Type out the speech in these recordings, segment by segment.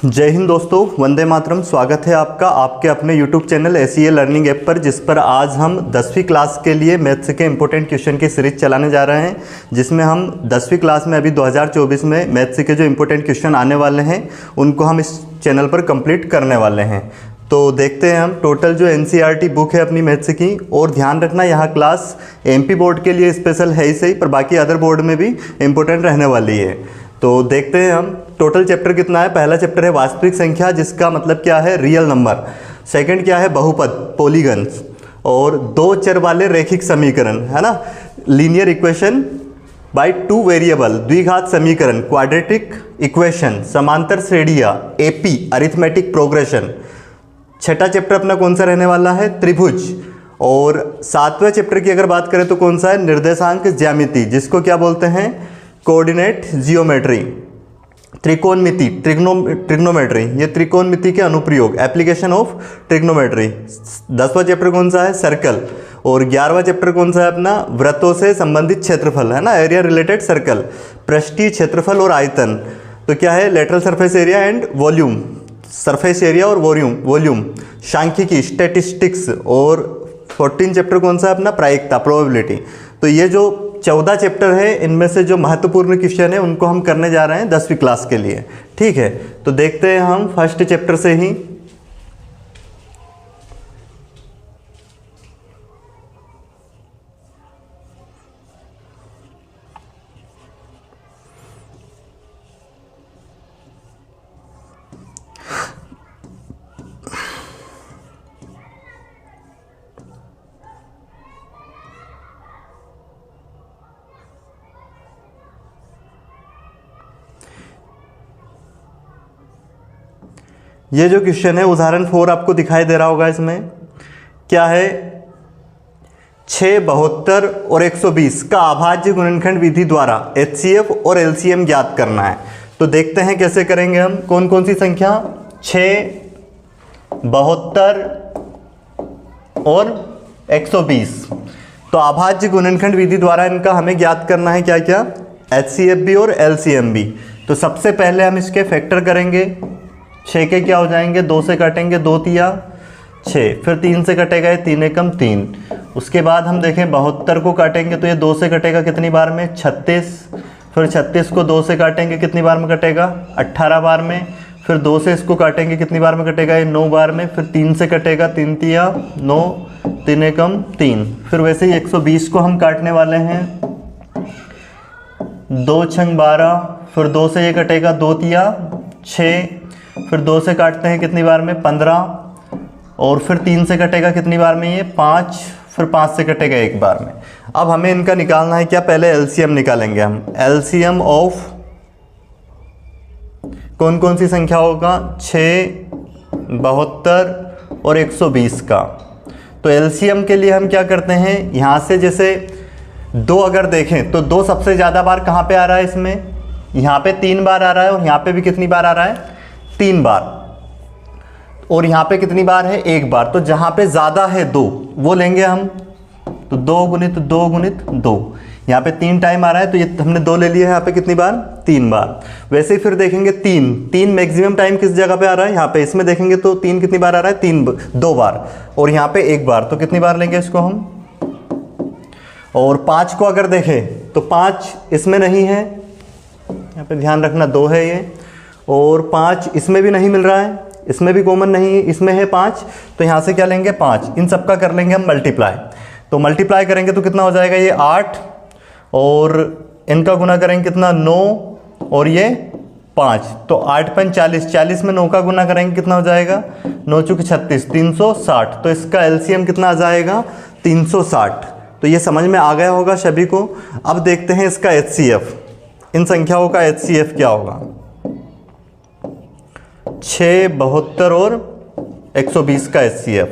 जय हिंद दोस्तों, वंदे मातरम। स्वागत है आपका आपके अपने YouTube channel SEA learning app पर, जिस पर आज हम 10वीं क्लास के लिए मैथ्स के इंपॉर्टेंट क्वेश्चन की सीरीज चलाने जा रहे हैं, जिसमें हम 10वीं क्लास में अभी 2024 में मैथ्स के जो इंपॉर्टेंट क्वेश्चन आने वाले हैं उनको हम इस चैनल पर कंप्लीट करने वाले हैं। तो देखते हैं हम टोटल जो NCERT बुक है अपनी मैथ्स की। और ध्यान रखना, यहाँ क्लास MP बोर्ड के लिए स्पेशल है ही सही, पर बाकी अदर बोर्ड में भी इम्पोर्टेंट रहने वाली है। तो देखते हैं हम टोटल चैप्टर कितना है। पहला चैप्टर है वास्तविक संख्या, जिसका मतलब क्या है, रियल नंबर। सेकंड क्या है, बहुपद, पॉलीगन्स। और दो चर वाले रैखिक समीकरण, है ना, linear equation by two variable, द्विघात समीकरण, क्वाड्रेटिक इक्वेशन, समांतर श्रेणियां, AP अरिथमेटिक प्रोग्रेशन। छठा चैप्टर अपना कौन सा रहने वाला है, त्रिभुज। और सातवें चैप्टर की अगर बात करें तो कौन सा है, निर्देशांक ज्यामिति, जिसको क्या बोलते हैं, कोऑर्डिनेट जियोमेट्री। त्रिकोणमिति, ट्रिग्नोमेट्री, ये त्रिकोणमिति के अनुप्रयोग, एप्लीकेशन ऑफ ट्रिग्नोमेट्री। 10वां चैप्टर कौन सा है, सर्कल। और 11वां चैप्टर कौन सा है अपना, वृत्तों से संबंधित क्षेत्रफल, है ना, एरिया रिलेटेड सर्कल। पृष्ठीय क्षेत्रफल और आयतन, तो क्या है, lateral surface area and volume, surface area और वॉल्यूम। सांख्यिकी, स्टैटिस्टिक्स। और 14 चैप्टर कौन सा है अपना, प्रायिकता, प्रोबेबिलिटी। तो ये जो 14 चैप्टर है, इनमें से जो महत्वपूर्ण क्वेश्चन है उनको हम करने जा रहे हैं 10वीं क्लास के लिए। ठीक है, तो देखते हैं हम फर्स्ट चैप्टर से ही। ये जो क्वेश्चन है उदाहरण 4 आपको दिखाई दे रहा होगा। इसमें क्या है, 6, 72 और 120 का अभाज्य गुणनखंड विधि द्वारा HCF और LCM ज्ञात करना है। तो देखते हैं कैसे करेंगे हम। कौन कौन सी संख्या, 6, 72 और 120। तो अभाज्य गुणनखंड विधि द्वारा इनका हमें ज्ञात करना है क्या क्या, HCF भी और LCM भी। तो सबसे पहले हम इसके फैक्टर करेंगे। 6 के क्या हो जाएंगे, 2 से काटेंगे, 2 तिया 6, फिर 3 से कटेगा, ये 3 एकम 3। उसके बाद हम देखें 72 को काटेंगे तो ये 2 से कटेगा कितनी बार में, 36। फिर 36 को 2 से काटेंगे, कितनी बार में कटेगा, 18 बार में। फिर 2 से इसको काटेंगे, कितनी बार में कटेगा, ये 9 बार में। फिर 3 से कटेगा, 3 तिया 9, 3 एकम 3। फिर वैसे ही 120 को हम काटने वाले हैं, 2 छंग 12। फिर 2 से ये कटेगा, 2 तिया 6। फिर 2 से काटते हैं कितनी बार में, 15। और फिर 3 से कटेगा कितनी बार में, ये 5। फिर 5 से कटेगा 1 बार में। अब हमें इनका निकालना है क्या, पहले LCM निकालेंगे हम। LCM ऑफ कौन कौन सी संख्या होगा, 6, 72 और 120 का। तो LCM के लिए हम क्या करते हैं, यहाँ से जैसे 2 अगर देखें तो 2 सबसे ज़्यादा बार कहाँ पे आ रहा है, इसमें यहाँ पे 3 बार आ रहा है, और यहाँ पे भी कितनी बार आ रहा है, 3 बार। और यहाँ पे कितनी बार है, 1 बार। तो जहाँ पे ज़्यादा है 2 वो लेंगे हम। तो 2 गुणित 2 गुणित 2, यहाँ पे 3 टाइम आ रहा है तो ये हमने 2 ले लिया है। यहाँ पे कितनी बार, 3 बार। वैसे ही फिर देखेंगे 3 मैक्सिमम टाइम किस जगह पे आ रहा है, यहाँ पे। इसमें देखेंगे तो 3 कितनी बार आ रहा है, 2 बार। और यहाँ पे 1 बार। तो कितनी बार लेंगे इसको हम। और 5 को अगर देखें तो 5 इसमें नहीं है, यहाँ पे ध्यान रखना, 2 है ये। और 5 इसमें भी नहीं मिल रहा है, इसमें भी कॉमन नहीं है, इसमें है 5। तो यहाँ से क्या लेंगे, 5। इन सब का कर लेंगे हम मल्टीप्लाई। तो मल्टीप्लाई करेंगे तो कितना हो जाएगा, ये 8। और इनका गुना करेंगे कितना, 9। और ये 5। तो 8 × 40, 40 में 9 का गुना करेंगे, कितना हो जाएगा, 9 × 36, 360। तो इसका LCM कितना आ जाएगा, 360। तो ये समझ में आ गया होगा सभी को। अब देखते हैं इसका HCF, इन संख्याओं का HCF क्या होगा। 6, 72 और 120 का HCF।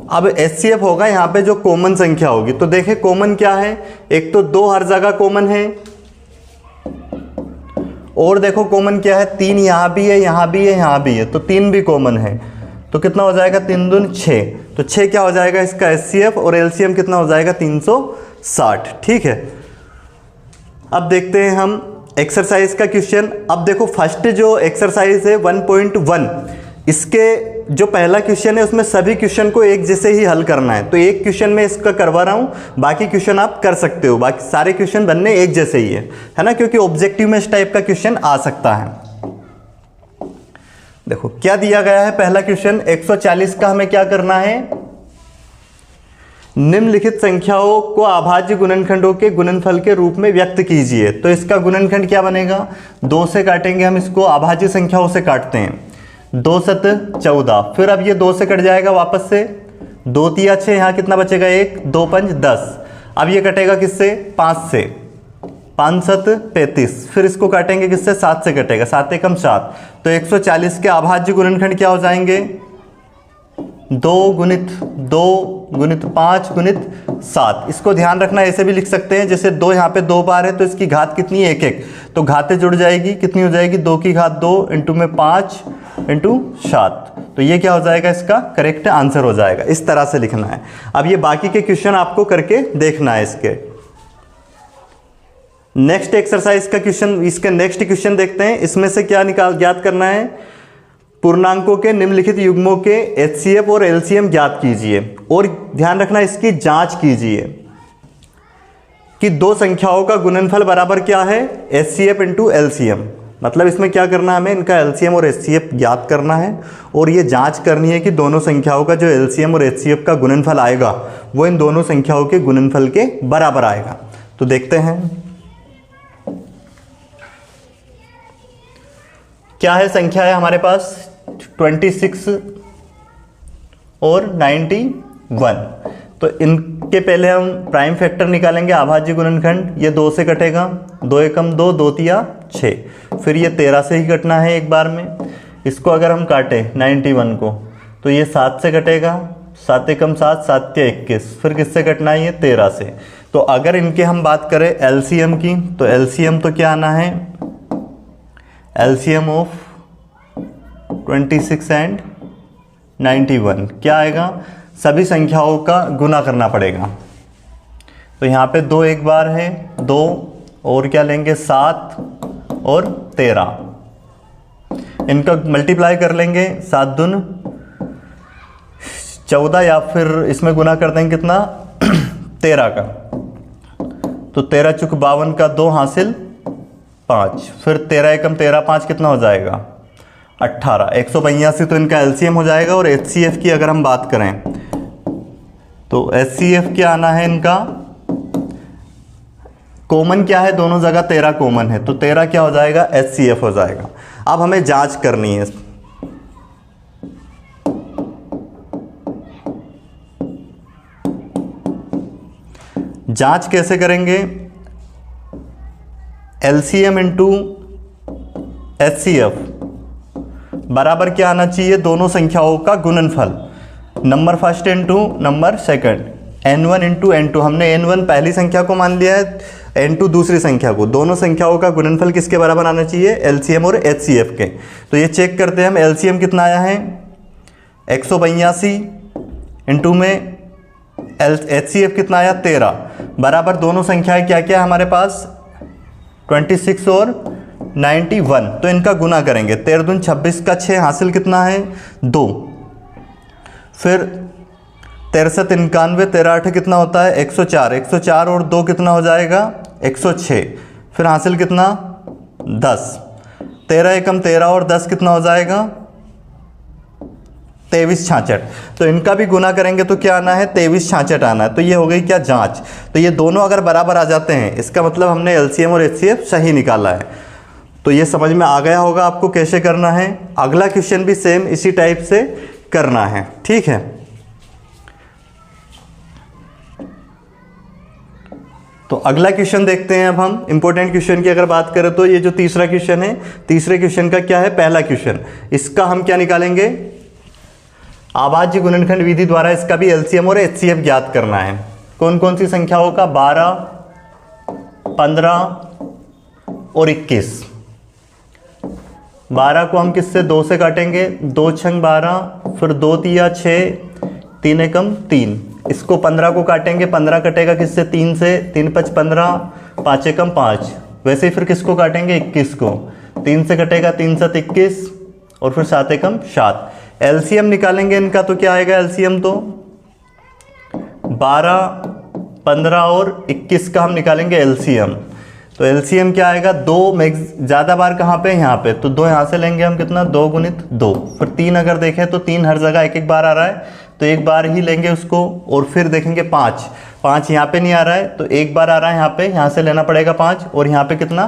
अब HCF होगा यहाँ पे जो कॉमन संख्या होगी। तो देखें कॉमन क्या है, एक तो 2 हर जगह कॉमन है, और देखो कॉमन क्या है, 3 यहाँ भी है, यहाँ भी है, यहाँ भी है। तो 3 भी कॉमन है। तो कितना हो जाएगा, 3 दूनी 6। तो 6 क्या हो जाएगा इसका HCF, और LCM कितना हो जाएगा, 360। ठीक है, अब देखते हैं हम एक्सरसाइज का क्वेश्चन। अब देखो फर्स्ट जो एक्सरसाइज है 1.1, इसके जो पहला क्वेश्चन है उसमें सभी क्वेश्चन को एक जैसे ही हल करना है। तो एक क्वेश्चन मैं इसका करवा रहा हूँ, बाकी क्वेश्चन आप कर सकते हो, बाकी सारे क्वेश्चन बनने एक जैसे ही है ना, क्योंकि ऑब्जेक्टिव में इस टाइप का क्वेश्चन आ सकता है। देखो क्या दिया गया है, पहला क्वेश्चन 140 का हमें क्या करना है, निम्नलिखित संख्याओं को अभाज्य गुणनखंडों के गुणनफल के रूप में व्यक्त कीजिए। तो इसका गुणनखंड क्या बनेगा, 2 से काटेंगे हम इसको, अभाज्य संख्याओं से काटते हैं, 2 7 14, फिर अब ये 2 से कट जाएगा वापस से, 2 3 6, यहाँ कितना बचेगा 1, 2 5 10, अब ये कटेगा किससे 5 से, 5 7 35, फिर इसको काटेंगे किससे 7 से कटेगा, 7 एकम 7। तो 140 के अभाज्य गुणनखंड क्या हो जाएंगे, 2 गुणित 2 गुणित 5 गुणित 7। इसको ध्यान रखना, ऐसे भी लिख सकते हैं, जैसे 2 यहाँ पे 2 बार है तो इसकी घात कितनी है 1 1, तो घातें जुड़ जाएगी, कितनी हो जाएगी 2 की घात 2 इंटू में 5 इंटू 7। तो ये क्या हो जाएगा, इसका करेक्ट आंसर हो जाएगा। इस तरह से लिखना है। अब ये बाकी के क्वेश्चन आपको करके देखना है। इसके नेक्स्ट एक्सरसाइज का क्वेश्चन, इसके नेक्स्ट क्वेश्चन देखते हैं। इसमें से क्या ज्ञात करना है, पूर्णांकों के निम्नलिखित युग्मों के एचसीएफ और एलसीएम ज्ञात कीजिए, और ध्यान रखना इसकी जांच कीजिए कि दो संख्याओं का गुणनफल बराबर क्या है, एचसीएफ इंटू एलसीएम। मतलब इसमें क्या करना है, हमें इनका एलसीएम और एचसीएफ ज्ञात करना है, और ये जांच करनी है कि दोनों संख्याओं का जो एलसीएम और एचसीएफ का गुणनफल आएगा वो इन दोनों संख्याओं के गुणनफल के बराबर आएगा। तो देखते हैं क्या है, संख्या है हमारे पास 26 और 91। तो इनके पहले हम प्राइम फैक्टर निकालेंगे, अभाज्य गुणनखंड। ये 2 से कटेगा, 2 एकम 2, 2 तिया 6, फिर ये 13 से ही कटना है एक बार में। इसको अगर हम काटें 91 को, तो ये 7 से कटेगा, 7 एकम 7, 7 तिया 21, फिर किससे कटना है, ये 13 से। तो अगर इनके हम बात करें एलसीएम की, तो एलसीएम तो क्या आना है, एलसीएम ऑफ 26 एंड 91 क्या आएगा, सभी संख्याओं का गुना करना पड़ेगा। तो यहाँ पे 2 एक बार है, 2 और क्या लेंगे 7 और 13, इनका मल्टीप्लाई कर लेंगे, 7 दून 14, या फिर इसमें गुना कर देंगे कितना 13 का। तो 13 चुक 52 का 2 हासिल 5, फिर 13 एकम 13 5 कितना हो जाएगा 18, 182 तो इनका एलसीएम हो जाएगा। और एचसीएफ की अगर हम बात करें तो एचसीएफ क्या आना है, इनका कॉमन क्या है, दोनों जगह 13 कॉमन है, तो 13 क्या हो जाएगा एचसीएफ हो जाएगा। अब हमें जांच करनी है, जांच कैसे करेंगे, एलसीएम इंटू एचसीएफ बराबर क्या आना चाहिए, दोनों संख्याओं का गुणनफल, number first into number second, n1 into n2। हमने n1 पहली संख्या को मान लिया है, n2 दूसरी संख्या को। दोनों संख्याओं का गुणनफल किसके बराबर आना चाहिए, एलसीएम और एचसीएफ के। तो ये चेक करते हैं हम, एलसीएम कितना आया है 182 इंटू में एचसीएफ कितना आया 13, बराबर दोनों संख्याएं क्या क्या है हमारे पास 26 और 91। तो इनका गुना करेंगे, 13 दून 26 का 6 हासिल कितना है 2, फिर 13 91, 13 8 कितना होता है 104, 104 और 2 कितना हो जाएगा 106, फिर हासिल कितना 10, 13 एकम 13 और 10 कितना हो जाएगा 23 66। तो इनका भी गुना करेंगे तो क्या आना है 23 66 आना है। तो ये हो गई क्या जांच। तो ये दोनों अगर बराबर आ जाते हैं, इसका मतलब हमने एलसीएम और एचसीएफ सही निकाला है। तो ये समझ में आ गया होगा आपको कैसे करना है। अगला क्वेश्चन भी सेम इसी टाइप से करना है, ठीक है। तो अगला क्वेश्चन देखते हैं अब हम। इंपॉर्टेंट क्वेश्चन की अगर बात करें तो ये जो तीसरा क्वेश्चन है, तीसरे क्वेश्चन का क्या है, पहला क्वेश्चन, इसका हम क्या निकालेंगे, अभाज्य गुणनखंड विधि द्वारा इसका भी एलसीएम और एचसीएफ ज्ञात करना है। कौन कौन सी संख्याओं का, 12 15 और 21। 12 को हम किससे 2 से काटेंगे, 2 छंग 12, फिर 2 तिया 6, 3 एकम 3। इसको 15 को काटेंगे, 15 कटेगा किससे 3 से, 3 5 15, 5 एकम 5, वैसे ही फिर किसको काटेंगे, 21 को। 3 से कटेगा 3 7 21 और फिर 7 एकम 7। एलसीएम निकालेंगे इनका तो क्या आएगा एलसीएम, तो 12 15 और 21 का हम निकालेंगे एलसीएम। तो एलसीएम क्या आएगा, 2 ज़्यादा बार कहाँ पे, यहाँ पे, तो 2 यहाँ से लेंगे हम, कितना 2 गुणित 2। फिर 3 अगर देखें तो 3 हर जगह एक एक बार आ रहा है, तो एक बार ही लेंगे उसको। और फिर देखेंगे 5 यहाँ पे नहीं आ रहा है, तो एक बार आ रहा है यहाँ पे, यहाँ से लेना पड़ेगा 5 और यहाँ पे कितना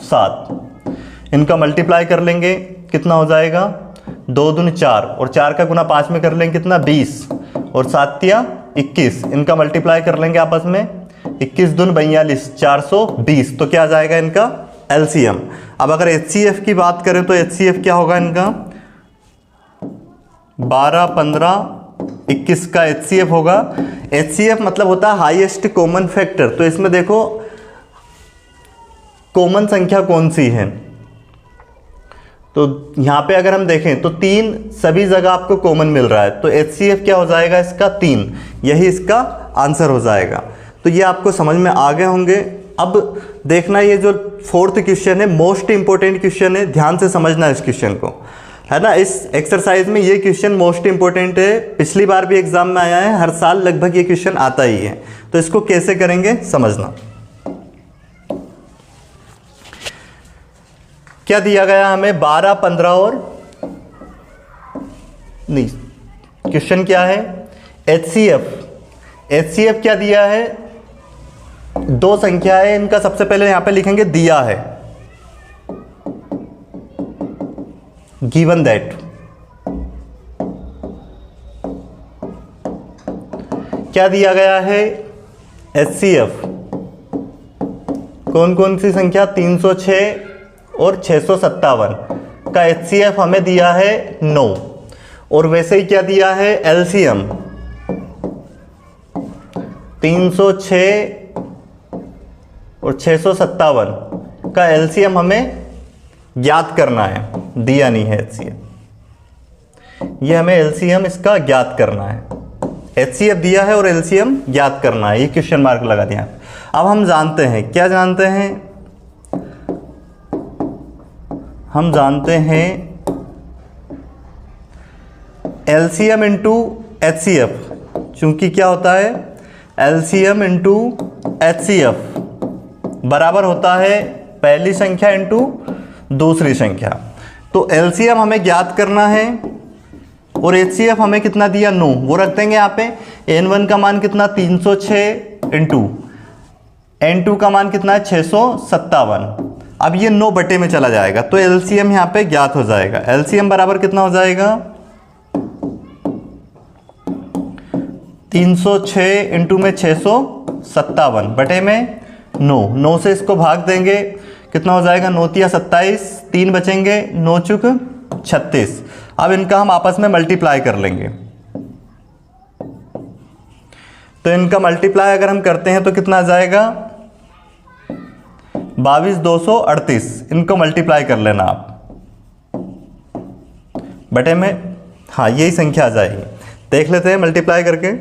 7। इनका मल्टीप्लाई कर लेंगे, कितना हो जाएगा 2 दूनी 4 और 4 का गुना 5 में कर लेंगे कितना 20 और 7 तिया 21। इनका मल्टीप्लाई कर लेंगे आपस में, 21 दून 42 420। तो क्या आ जाएगा इनका एलसीएम। अब अगर एचसीएफ की बात करें तो एचसीएफ क्या होगा इनका, 12 15 21 का एचसीएफ होगा। एचसीएफ मतलब होता है हाईएस्ट कॉमन फैक्टर। तो इसमें देखो कॉमन संख्या कौन सी है, तो यहां पे अगर हम देखें तो 3 सभी जगह आपको कॉमन मिल रहा है, तो एचसीएफ क्या हो जाएगा इसका 3, यही इसका आंसर हो जाएगा। तो ये आपको समझ में आ गए होंगे। अब देखना ये जो 4th क्वेश्चन है मोस्ट इंपॉर्टेंट क्वेश्चन है, ध्यान से समझना इस क्वेश्चन को, है ना। इस एक्सरसाइज में ये क्वेश्चन मोस्ट इंपॉर्टेंट है, पिछली बार भी एग्जाम में आया है, हर साल लगभग ये क्वेश्चन आता ही है। तो इसको कैसे करेंगे समझना। क्या दिया गया हमें, 12 15 और नहीं, क्वेश्चन क्या है एचसीएफ क्या दिया है, 2 संख्या है इनका। सबसे पहले यहां पे लिखेंगे दिया है, गिवन दैट। क्या दिया गया है एचसीएफ, कौन कौन सी संख्या, 306 और 657 का एचसीएफ हमें दिया है 9। और वैसे ही क्या दिया है एलसीएम, 306 और 657 का एलसीएम हमें ज्ञात करना है, दिया नहीं है एचसीएफ। ये हमें एलसीएम इसका ज्ञात करना है, एचसीएफ दिया है और एलसीएम ज्ञात करना है, ये क्वेश्चन मार्क लगा दिया। अब हम जानते हैं, क्या जानते हैं, हम जानते हैं एलसीएम इंटू एचसीएफ। चूंकि क्या होता है एलसीएम इंटू एचसीएफ बराबर होता है पहली संख्या इंटू दूसरी संख्या। तो एलसीएम हमें ज्ञात करना है और एचसीएफ हमें कितना दिया 9, वो रख देंगे यहाँ पे। n1 का मान कितना 306 इंटू n2 का मान कितना है 657। अब ये 9 बटे में चला जाएगा, तो एलसीएम यहाँ पे ज्ञात हो जाएगा। एलसीएम बराबर कितना हो जाएगा 306 इंटू में 657 बटे में 9 से इसको भाग देंगे, कितना हो जाएगा 9 तिया 27, 3 बचेंगे, 9 चुक 36। अब इनका हम आपस में मल्टीप्लाई कर लेंगे। तो इनका मल्टीप्लाई अगर हम करते हैं तो कितना आ जाएगा 22 238। इनको मल्टीप्लाई कर लेना आप बटे में, हाँ यही संख्या आ जाएगी। देख लेते हैं मल्टीप्लाई करके।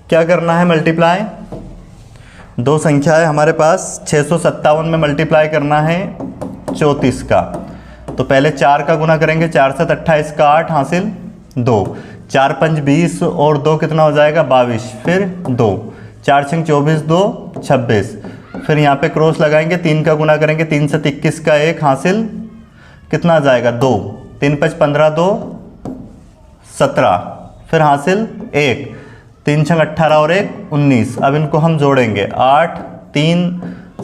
क्या करना है मल्टीप्लाई, 2 संख्या है हमारे पास, 657 में मल्टीप्लाई करना है 34 का। तो पहले 4 का गुना करेंगे, 4 7 28 का 8 हासिल 2, 4 5 20 और 2 कितना हो जाएगा 22, फिर 2, 4 6 24 2 26। फिर यहाँ पे क्रॉस लगाएंगे, 3 का गुना करेंगे, 3 7 21 का 1 हासिल कितना आ जाएगा 2, 3 5 15 2 17, फिर हासिल 1, 3 6 18 और 1 19। अब इनको हम जोड़ेंगे, 8 3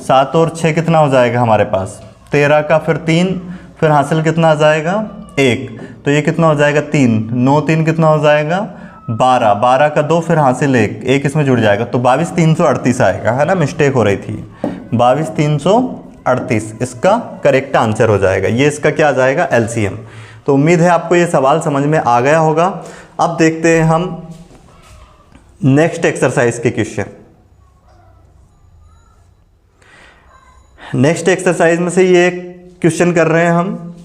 7 और 6 कितना हो जाएगा हमारे पास 13 का, फिर 3, फिर हासिल कितना आ जाएगा 1। तो ये कितना हो जाएगा 3, 9 3 कितना हो जाएगा 12, 12 का 2, फिर हासिल 1 इसमें जुड़ जाएगा। तो 22 338 आएगा, है ना, मिस्टेक हो रही थी, 22 338 इसका करेक्ट आंसर हो जाएगा। ये इसका क्या आ जाएगा एलसीएम। तो उम्मीद है आपको ये सवाल समझ में आ गया होगा। अब देखते हैं हम नेक्स्ट एक्सरसाइज के क्वेश्चन। नेक्स्ट एक्सरसाइज में से ये क्वेश्चन कर रहे हैं हम,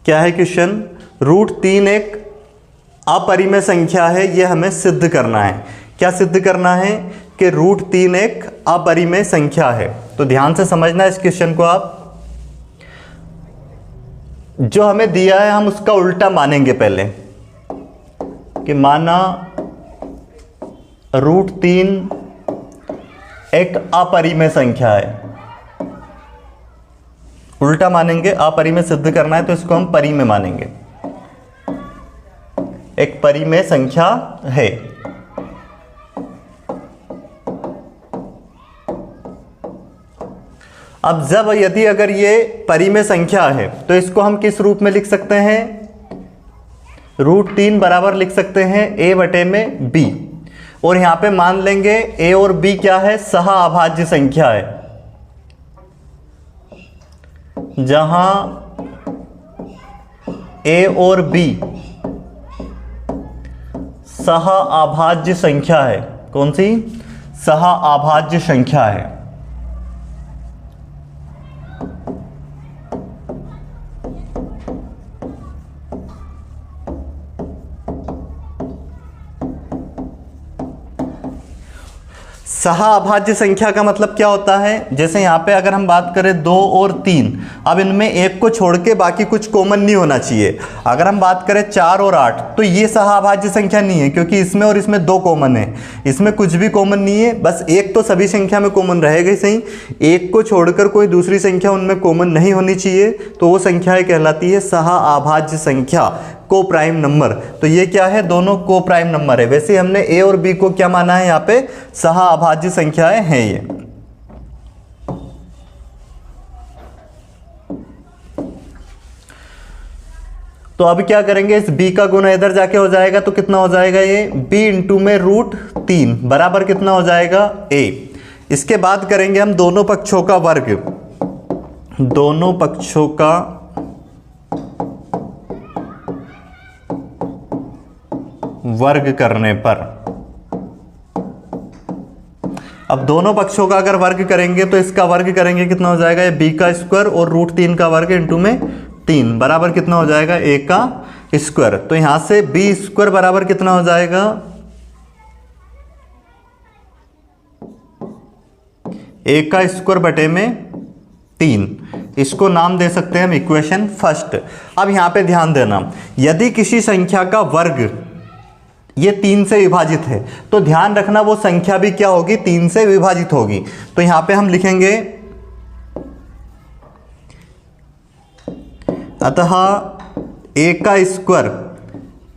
क्या है क्वेश्चन, √3 एक अपरिमेय संख्या है, ये हमें सिद्ध करना है। क्या सिद्ध करना है कि √3 एक अपरिमेय संख्या है। तो ध्यान से समझना इस क्वेश्चन को आप। जो हमें दिया है हम उसका उल्टा मानेंगे पहले, कि माना √3 एक अपरिमेय संख्या है। उल्टा मानेंगे, अपरिमेय सिद्ध करना है तो इसको हम परिमेय मानेंगे, एक परिमेय संख्या है। अब जब यदि अगर ये परिमेय संख्या है तो इसको हम किस रूप में लिख सकते हैं, √3 बराबर लिख सकते हैं a/b, और यहां पे मान लेंगे a और b क्या है, सह अभाज्य संख्या है। जहां a और b सह अभाज्य संख्या है। कौन सी, सह अभाज्य संख्या है। सह अभाज्य संख्या का मतलब क्या होता है, जैसे यहां पे अगर हम बात करें 2 और 3, अब इनमें एक को छोड़ के बाकी कुछ कॉमन नहीं होना चाहिए। अगर हम बात करें 4 और 8 तो ये सह अभाज्य संख्या नहीं है, क्योंकि इसमें और इसमें 2 कॉमन है, इसमें कुछ भी कॉमन नहीं है, बस एक तो सभी संख्या में कॉमन रहेगा ही सही, एक को छोड़कर कोई दूसरी संख्या उनमें कॉमन नहीं होनी चाहिए, तो वो संख्या कहलाती है सह अभाज्य संख्या, को प्राइम नंबर। तो ये क्या है, दोनों को प्राइम नंबर है। वैसे हमने a और b को क्या माना है, यहाँ पे सह अभाज्य संख्याएं हैं ये। तो अब क्या करेंगे, इस b का गुना इधर जाके हो जाएगा, तो कितना हो जाएगा ये b इंटू में √3 बराबर कितना हो जाएगा a। इसके बाद करेंगे हम दोनों पक्षों का वर्ग, दोनों पक्षों का वर्ग करने पर। अब दोनों पक्षों का अगर वर्ग करेंगे तो इसका वर्ग करेंगे कितना हो जाएगा, ये b का स्क्वायर और √3 का वर्ग इंटू में 3 बराबर कितना हो जाएगा, a का स्क्वायर। तो यहां से b स्क्वायर बराबर कितना हो जाएगा, a का स्क्वायर बटे में 3। इसको नाम दे सकते हैं हम इक्वेशन फर्स्ट। अब यहां पे ध्यान देना, यदि किसी संख्या का वर्ग ये 3 से विभाजित है तो ध्यान रखना वो संख्या भी क्या होगी, 3 से विभाजित होगी। तो यहां पे हम लिखेंगे अतः a का स्क्वायर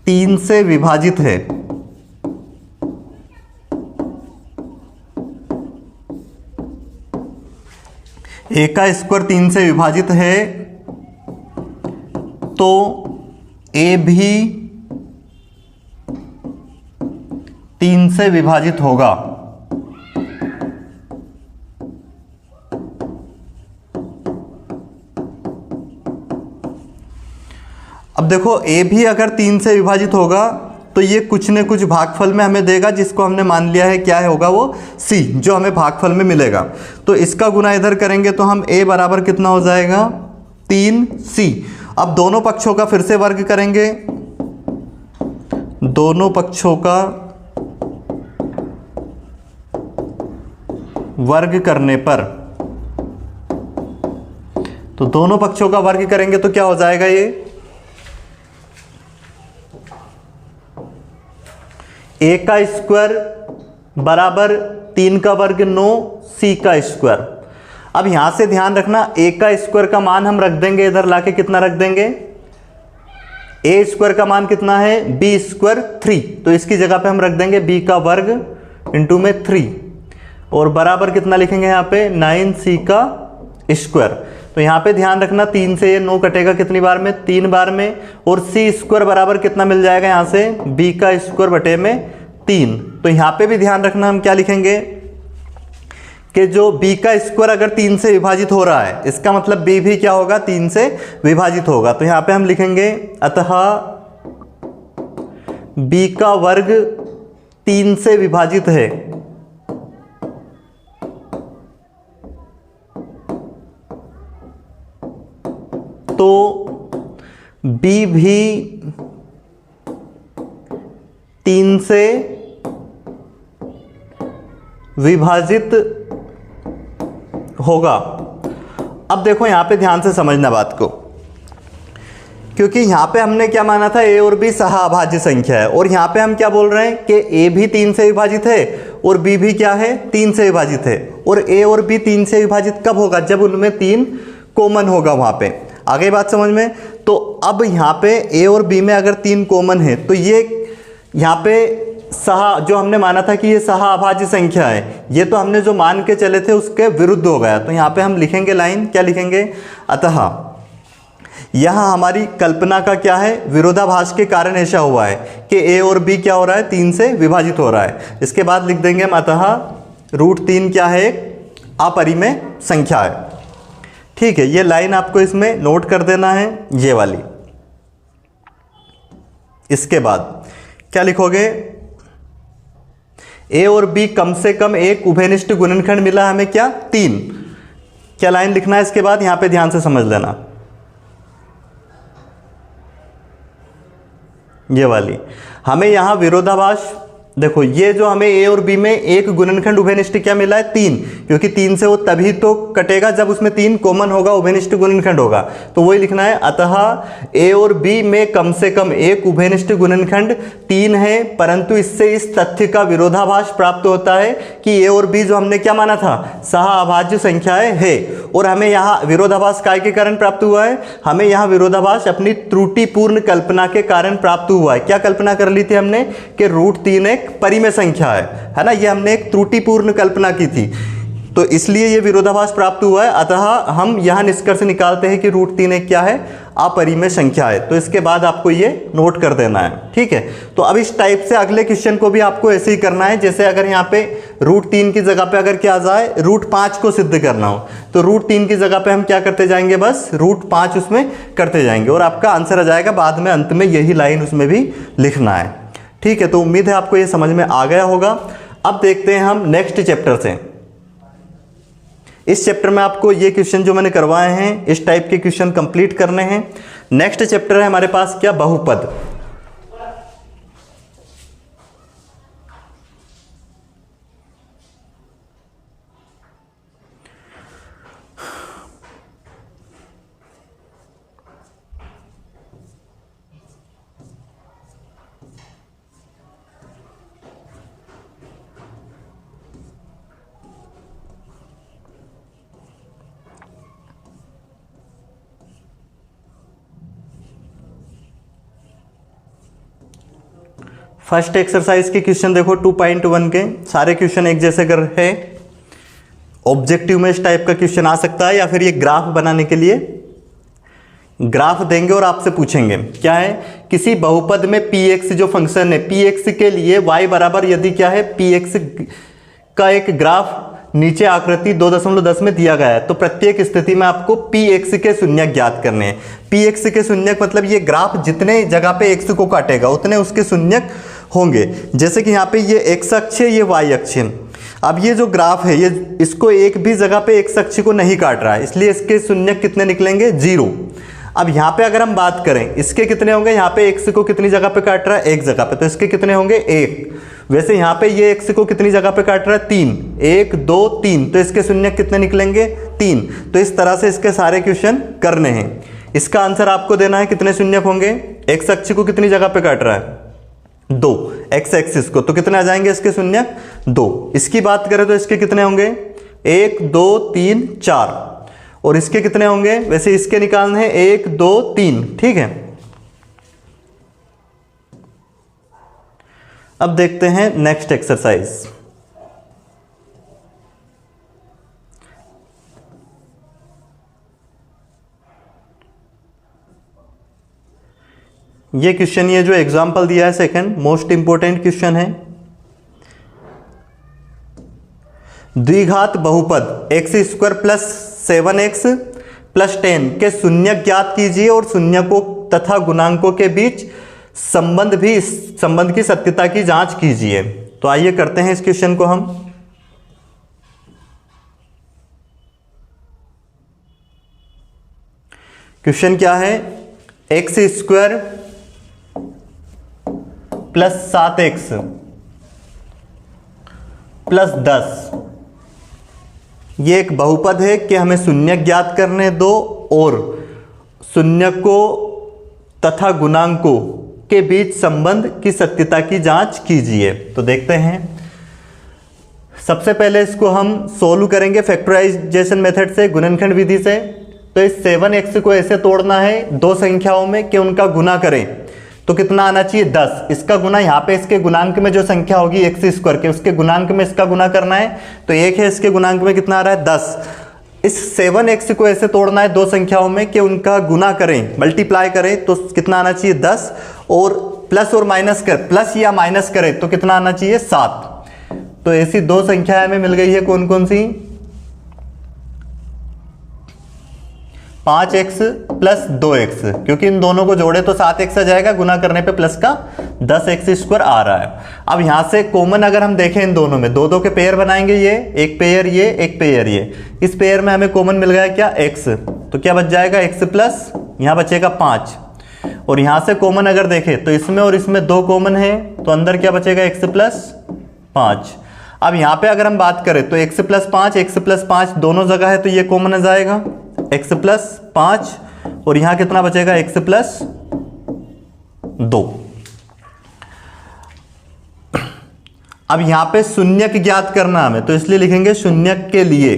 3 से विभाजित है, a का स्क्वायर 3 से विभाजित है, तो a भी 3 से विभाजित होगा। अब देखो a भी अगर 3 से विभाजित होगा तो ये कुछ न कुछ भागफल में हमें देगा, जिसको हमने मान लिया है क्या है होगा वो c, जो हमें भागफल में मिलेगा। तो इसका गुना इधर करेंगे तो हम a बराबर कितना हो जाएगा, 3c। अब दोनों पक्षों का फिर से वर्ग करेंगे, दोनों पक्षों का वर्ग करने पर, तो दोनों पक्षों का वर्ग करेंगे तो क्या हो जाएगा, ये a का स्क्वायर बराबर 3 का वर्ग 9 c का स्क्वायर। अब यहां से ध्यान रखना a का स्क्वायर का मान हम रख देंगे इधर लाके, कितना रख देंगे, a स्क्वायर का मान कितना है, b स्क्वायर 3, तो इसकी जगह पे हम रख देंगे b का वर्ग इंटू में 3, और बराबर कितना लिखेंगे यहाँ पे 9c का स्क्वायर। तो यहाँ पे ध्यान रखना 3 से ये 9 कटेगा कितनी बार में, 3 बार में, और c स्क्वायर बराबर कितना मिल जाएगा यहाँ से, b का स्क्वायर बटे में 3। तो यहाँ पे भी ध्यान रखना हम क्या लिखेंगे कि जो b का स्क्वायर अगर 3 से विभाजित हो रहा है, इसका मतलब b भी क्या होगा, 3 से विभाजित होगा। तो यहाँ पे हम लिखेंगे अतः b का वर्ग 3 से विभाजित है, तो बी भी 3 से विभाजित होगा। अब देखो यहां पे ध्यान से समझना बात को, क्योंकि यहां पे हमने क्या माना था, ए और बी सहाअभाज्य संख्या है, और यहां पे हम क्या बोल रहे हैं कि ए भी 3 से विभाजित है और बी भी क्या है, 3 से विभाजित है। और ए और बी 3 से विभाजित कब होगा, जब उनमें 3 कॉमन होगा वहां पे। आगे बात समझ में। तो अब यहां पे ए और बी में अगर 3 कॉमन है तो ये यहां पे जो हमने माना था कि ये सहाअभाज्य संख्या है, ये तो हमने जो मान के चले थे उसके विरुद्ध हो गया। तो यहां पे हम लिखेंगे लाइन, क्या लिखेंगे, अतः यहां हमारी कल्पना का क्या है, विरोधाभास के कारण ऐसा हुआ है कि ए और बी क्या हो रहा है, 3 से विभाजित हो रहा है। इसके बाद लिख देंगे हम अतः √3 क्या है, एक अपरिमेय संख्या है। ठीक है, ये लाइन आपको इसमें नोट कर देना है, ये वाली। इसके बाद क्या लिखोगे, ए और बी कम से कम एक उभयनिष्ठ गुणनखंड मिला हमें क्या, 3। क्या लाइन लिखना है इसके बाद, यहां पे ध्यान से समझ लेना, ये वाली। हमें यहां विरोधाभास, देखो ये जो हमें ए और बी में एक गुणनखंड उभयनिष्ठ क्या मिला है, 3, क्योंकि 3 से वो तभी तो कटेगा जब उसमें 3 कॉमन होगा, उभयनिष्ठ गुणनखंड होगा। तो वही लिखना है, अतः ए और बी में कम से कम एक उभयनिष्ठ गुणनखंड 3 है, परंतु इससे इस तथ्य का विरोधाभास प्राप्त होता है कि ए और बी जो हमने क्या माना था, सहाअभाज्य संख्याएं है। और हमें यहाँ विरोधाभास काय के कारण प्राप्त हुआ है, हमें यहाँ विरोधाभास अपनी त्रुटिपूर्ण कल्पना के कारण प्राप्त हुआ है। क्या कल्पना कर ली थी हमने कि √3 एक परिमेय संख्या है ना, ये हमने एक त्रुटिपूर्ण कल्पना की थी, तो इसलिए ये विरोधाभास प्राप्त हुआ है। अतः हम यहां निष्कर्ष निकालते हैं कि √3 एक क्या है, अपरिमेय संख्या है। तो इसके बाद आपको ये नोट कर देना है, ठीक है। तो अब इस टाइप से अगले क्वेश्चन को भी आपको ऐसे ही करना है, जैसे अगर यहाँ पे √3 की जगह पे अगर क्या आ जाए, √5 को सिद्ध करना हो, तो √3 की जगह पे हम क्या करते जाएंगे, बस √5 उसमें करते जाएंगे और आपका आंसर आ जाएगा। बाद में अंत में यही लाइन उसमें भी लिखना है, ठीक है। तो उम्मीद है आपको ये समझ में आ गया होगा। अब देखते हैं हम नेक्स्ट चैप्टर से। इस चैप्टर में आपको ये क्वेश्चन जो मैंने करवाए हैं, इस टाइप के क्वेश्चन कंप्लीट करने हैं। नेक्स्ट चैप्टर है हमारे पास क्या, बहुपद। फर्स्ट एक्सरसाइज के क्वेश्चन देखो 2.1 के सारे क्वेश्चन एक जैसे कर है। ऑब्जेक्टिव में इस टाइप का क्वेश्चन आ सकता है, या फिर ये ग्राफ बनाने के लिए ग्राफ देंगे और आपसे पूछेंगे क्या है, किसी बहुपद में px जो फंक्शन है, px के लिए y बराबर यदि क्या है, px का एक ग्राफ नीचे आकृति 2.10 में दिया गया है, तो प्रत्येक स्थिति में आपको px के शून्यक ज्ञात करने हैं। px के शून्यक मतलब ये ग्राफ जितने जगह पे x को काटेगा उतने उसके शून्यक होंगे। जैसे कि यहाँ पे ये x अक्ष है, ये y अक्ष है। अब ये जो ग्राफ है ये इसको एक भी जगह पे x अक्ष को नहीं काट रहा है, इसलिए इसके शून्यक कितने निकलेंगे, 0। अब यहाँ पे अगर हम बात करें इसके कितने होंगे, यहाँ पे x को कितनी जगह पे काट रहा है, एक जगह पे, तो इसके कितने होंगे, 1। वैसे यहाँ पे ये x को कितनी जगह पे काट रहा है, 3, 1 2 3, तो इसके शून्यक कितने निकलेंगे, 3। तो इस तरह से इसके सारे क्वेश्चन करने हैं। इसका आंसर आपको देना है कितने शून्यक होंगे, x अक्ष को कितनी जगह पे काट रहा है, 2, x एक्सिस को, तो कितने आ जाएंगे इसके शून्यक, 2। इसकी बात करें तो इसके कितने होंगे, 1 2 3 4, और इसके कितने होंगे, वैसे इसके निकालने हैं 1 2 3, ठीक है। अब देखते हैं नेक्स्ट एक्सरसाइज। ये क्वेश्चन, ये जो एग्जाम्पल दिया है सेकंड मोस्ट इंपोर्टेंट क्वेश्चन है। द्विघात बहुपद x² + 7x + 10 के शून्यक ज्ञात कीजिए और शून्यकों तथा गुणांकों के बीच संबंध की सत्यता की जांच कीजिए। तो आइए करते हैं इस क्वेश्चन को हम। क्वेश्चन क्या है, x square plus 7x plus 10, ये एक बहुपद है कि हमें शून्यक ज्ञात करने दो और शून्यकों तथा गुणांकों के बीच संबंध की सत्यता की जांच कीजिए। तो देखते हैं, सबसे पहले इसको हम सोल्व करेंगे फैक्टराइजेशन मेथड से, गुणनखंड विधि से। तो इस 7x को ऐसे तोड़ना है दो संख्याओं में कि उनका गुना करें तो कितना आना चाहिए 10। इसका गुना यहाँ पे इसके गुणांक में जो संख्या होगी एक्स स्क्वायर के, उसके गुणांक में इसका गुना करना है। तो एक है, इसके गुणांक में कितना आ रहा है 10। इस 7x को ऐसे तोड़ना है दो संख्याओं में कि उनका गुना करें, मल्टीप्लाई करें तो कितना आना चाहिए 10, और प्लस और माइनस कर, प्लस या माइनस करें तो कितना आना चाहिए 7। तो ऐसी दो संख्याएं हमें मिल गई है, कौन कौन सी, 5x प्लस 2x, क्योंकि इन दोनों को जोड़े तो 7x आ जाएगा, गुना करने पे प्लस का 10x स्क्वायर आ रहा है। अब यहां से कॉमन अगर हम देखें इन दोनों में, दो दो के पेयर बनाएंगे, ये एक पेयर, ये एक पेयर, ये इस पेयर में हमें कॉमन मिल गया क्या x, तो क्या बच जाएगा x प्लस, यहां बचेगा 5। और यहां से कॉमन अगर देखें तो इसमें और इसमें दो कॉमन है, तो अंदर क्या बचेगा x प्लस 5। अब यहां पे अगर हम बात करें तो x प्लस 5 दोनों जगह है तो ये कॉमन आ जाएगा x प्लस 5, और यहां कितना बचेगा x प्लस 2। अब यहां पे शून्यक ज्ञात करना हमें, तो इसलिए लिखेंगे शून्यक के लिए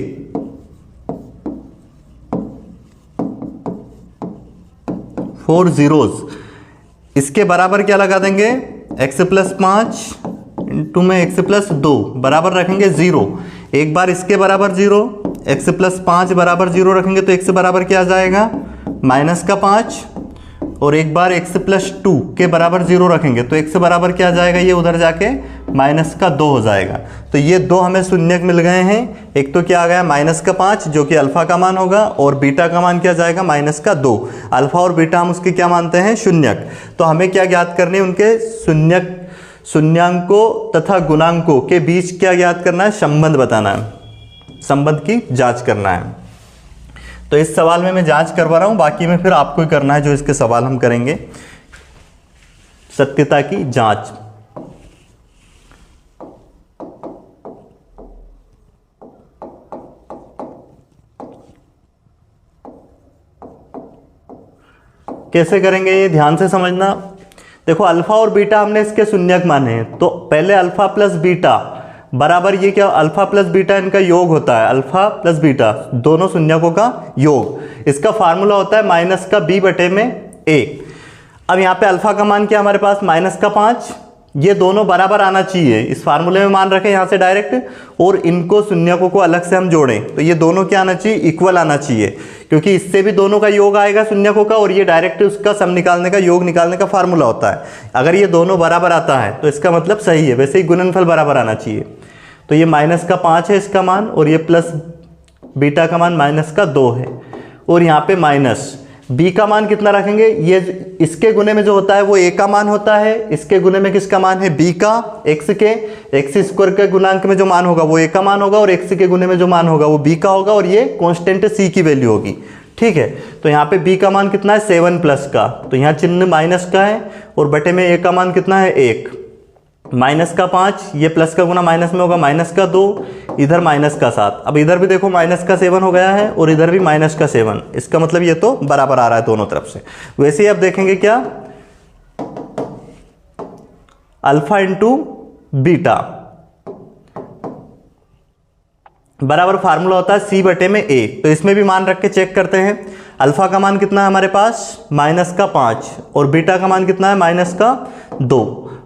फोर जीरोज, इसके बराबर क्या लगा देंगे x प्लस 5 इंटू में x प्लस 2 बराबर रखेंगे 0। एक बार इसके बराबर 0, x प्लस 5 बराबर 0 रखेंगे तो x बराबर क्या आ जाएगा माइनस का 5, और एक बार x प्लस 2 के बराबर 0 रखेंगे तो x बराबर क्या आ जाएगा, ये उधर जाके माइनस का 2 हो जाएगा। तो ये दो हमें शून्यक मिल गए हैं, एक तो क्या आ गया माइनस का 5 जो कि अल्फा का मान होगा, और बीटा का मान क्या जाएगा माइनस का 2। अल्फा और बीटा हम उसके क्या मानते हैं शून्यक। तो हमें क्या ज्ञात करनी है, उनके शून्यांकों तथा गुणांकों के बीच क्या ज्ञात करना है, संबंध बताना है, संबंध की जांच करना है। तो इस सवाल में मैं जांच करवा रहा हूं, बाकी में फिर आपको ही करना है जो इसके सवाल हम करेंगे, सत्यता की जांच। कैसे करेंगे ये ध्यान से समझना। देखो अल्फा और बीटा हमने इसके शून्यक माने हैं, तो पहले अल्फा प्लस बीटा बराबर ये क्या, अल्फा प्लस बीटा इनका योग होता है, अल्फा प्लस बीटा दोनों शून्यकों का योग। इसका फार्मूला होता है माइनस का b बटे में a। अब यहाँ पे अल्फा का मान क्या हमारे पास माइनस का 5, ये दोनों बराबर आना चाहिए, इस फार्मूले में मान रखें यहाँ से डायरेक्ट, और इनको शून्यकों को अलग से हम जोड़ें तो ये दोनों क्या आना चाहिए, इक्वल आना चाहिए, क्योंकि इससे भी दोनों का योग आएगा शून्यकों का, और ये डायरेक्ट उसका सम निकालने का, योग निकालने का फार्मूला होता है। अगर ये दोनों बराबर आता है तो इसका मतलब सही है, वैसे ही गुणनफल बराबर आना चाहिए। तो ये माइनस का 5 है इसका मान, और ये प्लस बीटा का मान माइनस का 2 है, और यहाँ पे माइनस b का मान कितना रखेंगे, ये इसके गुने में जो होता है वो a का मान होता है, इसके गुने में किसका मान है b का, x के, x स्क्वायर के गुणांक में जो मान होगा वो a का मान होगा, और x के गुने में जो मान होगा वो b का होगा, और ये कांस्टेंट c की वैल्यू होगी। ठीक है, तो यहाँ पे b का मान कितना है 7 प्लस का, तो यहाँ चिन्ह माइनस का है, और बटे में a का मान कितना है 1, माइनस का 5, ये प्लस का गुना माइनस में होगा माइनस का 2, इधर माइनस का 7। अब इधर भी देखो माइनस का 7 हो गया है, और इधर भी माइनस का 7, इसका मतलब ये तो बराबर आ रहा है दोनों तरफ से। वैसे ही अब देखेंगे क्या, अल्फा इंटू बीटा बराबर फार्मूला होता है c बटे में a। तो इसमें भी मान रख के चेक करते हैं। अल्फा का मान कितना है हमारे पास माइनस का 5, और बीटा का मान कितना है माइनस का 2,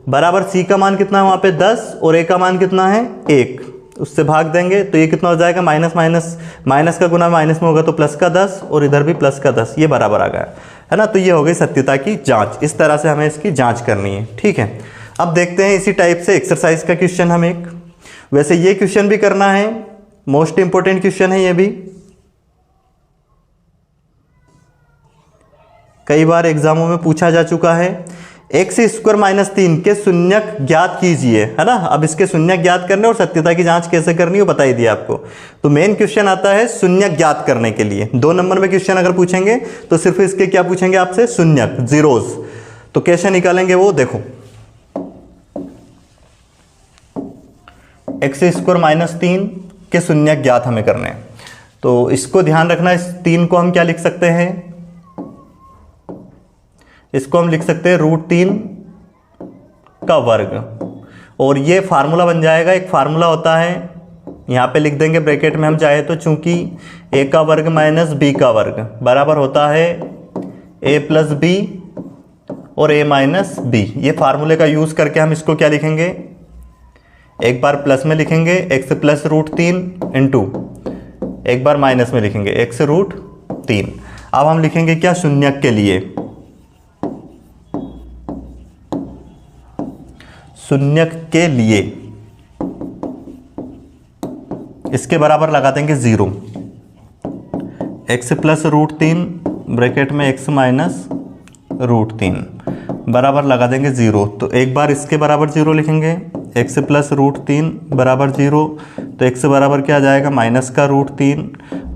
बराबर c का मान कितना है वहाँ पे 10, और a का मान कितना है 1, उससे भाग देंगे तो ये कितना हो जाएगा माइनस माइनस, माइनस का गुना माइनस में होगा तो प्लस का 10, और इधर भी प्लस का 10, ये बराबर आ गया है ना। तो ये हो गई सत्यता की जांच, इस तरह से हमें इसकी जांच करनी है। ठीक है, अब देखते हैं इसी टाइप से एक्सरसाइज का क्वेश्चन हम एक, वैसे ये क्वेश्चन भी करना है, मोस्ट इंपोर्टेंट क्वेश्चन है ये भी, कई बार एग्जामों में पूछा जा चुका है। एक्स स्क्वायर माइनस 3 के शून्यक ज्ञात कीजिए, है ना। अब इसके शून्यक ज्ञात करने और सत्यता की जांच कैसे करनी है बता ही दिया आपको। तो मेन क्वेश्चन आता है शून्यक ज्ञात करने के लिए। 2 नंबर में क्वेश्चन अगर पूछेंगे तो सिर्फ इसके क्या पूछेंगे आपसे, शून्यक, जीरोस। तो कैसे निकालेंगे वो देखो, एक्स स्क्वायर माइनस 3 के शून्यक ज्ञात हमें करने हैं। तो इसको ध्यान रखना, इस 3 को हम क्या लिख सकते हैं, इसको हम लिख सकते हैं √3 का वर्ग। और ये फार्मूला बन जाएगा, एक फार्मूला होता है, यहाँ पे लिख देंगे ब्रैकेट में हम चाहे तो, चूंकि a का वर्ग माइनस b का वर्ग बराबर होता है a प्लस बी और a माइनस बी। ये फार्मूले का यूज़ करके हम इसको क्या लिखेंगे, एक बार प्लस में लिखेंगे x प्लस √3 इंटू, एक बार माइनस में लिखेंगे x √3। अब हम लिखेंगे क्या, शून्यक के लिए, शून्यक के लिए इसके बराबर लगा देंगे 0, x प्लस √3 ब्रैकेट में x माइनस √3 बराबर लगा देंगे 0। तो एक बार इसके बराबर 0 लिखेंगे, x प्लस √3 बराबर 0, तो x बराबर क्या आ जाएगा, माइनस का √3।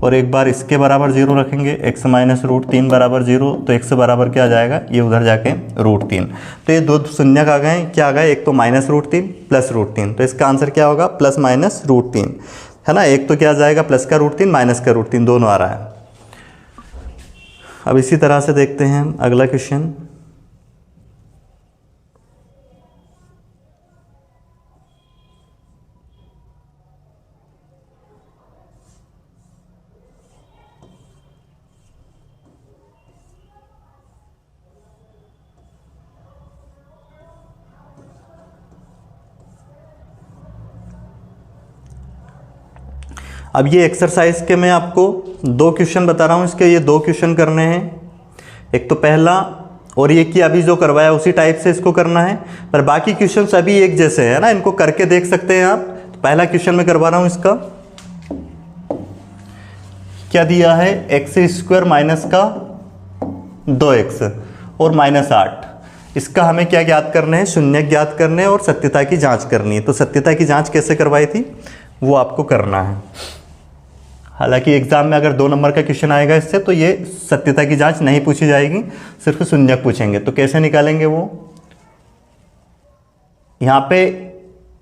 और एक बार इसके बराबर 0 रखेंगे, x माइनस √3 बराबर 0, तो x बराबर क्या आ जाएगा, ये उधर जाके √3। तो ये 2 शून्यक आ गए, क्या आ गए, एक तो माइनस √3 प्लस √3। तो इसका आंसर क्या होगा, प्लस माइनस √3, है ना। एक तो क्या आ जाएगा, प्लस का √3 माइनस का √3 दोनों आ रहा है। अब इसी तरह से देखते हैं अगला क्वेश्चन। अब ये एक्सरसाइज के मैं आपको 2 क्वेश्चन बता रहा हूँ, इसके ये 2 क्वेश्चन करने हैं। एक तो पहला, और ये कि अभी जो करवाया उसी टाइप से इसको करना है, पर बाकी क्वेश्चन सभी एक जैसे है ना, इनको करके देख सकते हैं आप। तो पहला क्वेश्चन मैं करवा रहा हूँ, इसका क्या दिया है, एक्स स्क्वायर माइनस का 2x और माइनस 8। इसका हमें क्या ज्ञात करना है, शून्यक ज्ञात करने और सत्यता की जांच करनी है। तो सत्यता की जांच कैसे करवाई थी वो आपको करना है। हालांकि एग्जाम में अगर 2 नंबर का क्वेश्चन आएगा इससे, तो ये सत्यता की जांच नहीं पूछी जाएगी, सिर्फ शून्यक पूछेंगे। तो कैसे निकालेंगे वो, यहाँ पे